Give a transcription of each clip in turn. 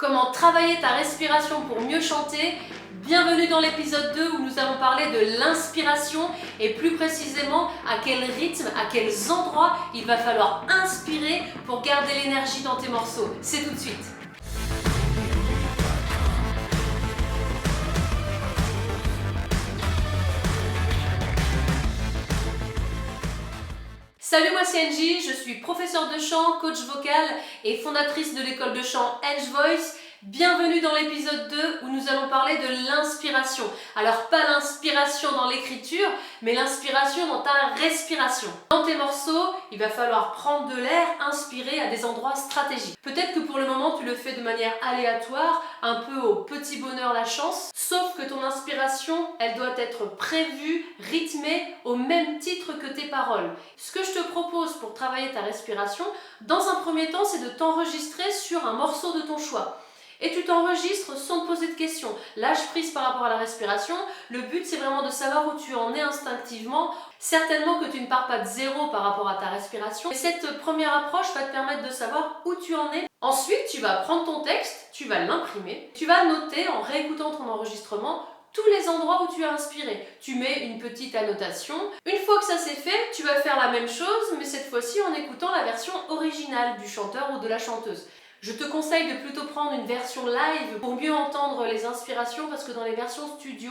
Comment travailler ta respiration pour mieux chanter? Bienvenue dans l'épisode 2 où nous allons parler de l'inspiration et plus précisément à quel rythme, à quels endroits il va falloir inspirer pour garder l'énergie dans tes morceaux. C'est tout de suite. Salut, moi c'est Angie, je suis professeure de chant, coach vocal et fondatrice de l'école de chant Edge Voice. Bienvenue dans l'épisode 2 où nous allons parler de l'inspiration. Alors pas l'inspiration dans l'écriture, mais l'inspiration dans ta respiration. Dans tes morceaux, il va falloir prendre de l'air, inspirer à des endroits stratégiques. Peut-être que pour le moment tu le fais de manière aléatoire, un peu au petit bonheur la chance, sauf que ton inspiration, elle doit être prévue, rythmée, au même titre que tes paroles. Ce que je te propose pour travailler ta respiration, dans un premier temps, c'est de t'enregistrer sur un morceau de ton choix. Et tu t'enregistres sans te poser de questions. Lâche prise par rapport à la respiration. Le but, c'est vraiment de savoir où tu en es instinctivement. Certainement que tu ne pars pas de zéro par rapport à ta respiration. Et cette première approche va te permettre de savoir où tu en es. Ensuite, tu vas prendre ton texte, tu vas l'imprimer. Tu vas noter en réécoutant ton enregistrement tous les endroits où tu as inspiré. Tu mets une petite annotation. Une fois que ça c'est fait, tu vas faire la même chose, mais cette fois-ci en écoutant la version originale du chanteur ou de la chanteuse. Je te conseille de plutôt prendre une version live pour mieux entendre les inspirations parce que dans les versions studio,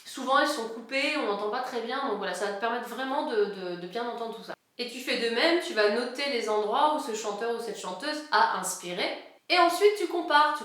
souvent elles sont coupées, on n'entend pas très bien, donc voilà, ça va te permettre vraiment de bien entendre tout ça. Et tu fais de même, tu vas noter les endroits où ce chanteur ou cette chanteuse a inspiré. Et ensuite tu compares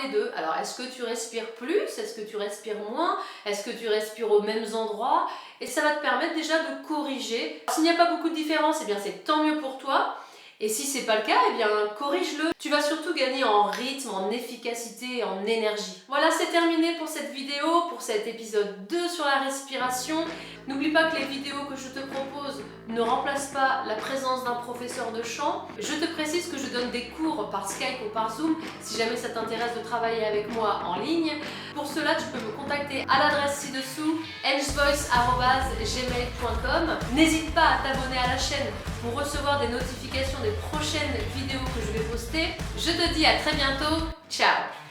les deux. Alors est-ce que tu respires plus? Est-ce que tu respires moins? Est-ce que tu respires aux mêmes endroits? Et ça va te permettre déjà de corriger. S'il n'y a pas beaucoup de différence, eh bien c'est tant mieux pour toi. Et si c'est pas le cas, eh bien corrige-le. Tu vas surtout gagner en rythme, en efficacité et en énergie. Voilà, c'est terminé pour cette vidéo, pour cet épisode 2 sur la respiration. N'oublie pas que les vidéos que je te propose ne remplacent pas la présence d'un professeur de chant. Je te précise que je donne des cours par Skype ou par Zoom si jamais ça t'intéresse de travailler avec moi en ligne. Pour cela, tu peux me contacter à l'adresse ci-dessous, edgevoice@gmail.com. N'hésite pas à t'abonner à la chaîne pour recevoir des notifications des prochaines vidéos que je vais poster. Je te dis à très bientôt, ciao!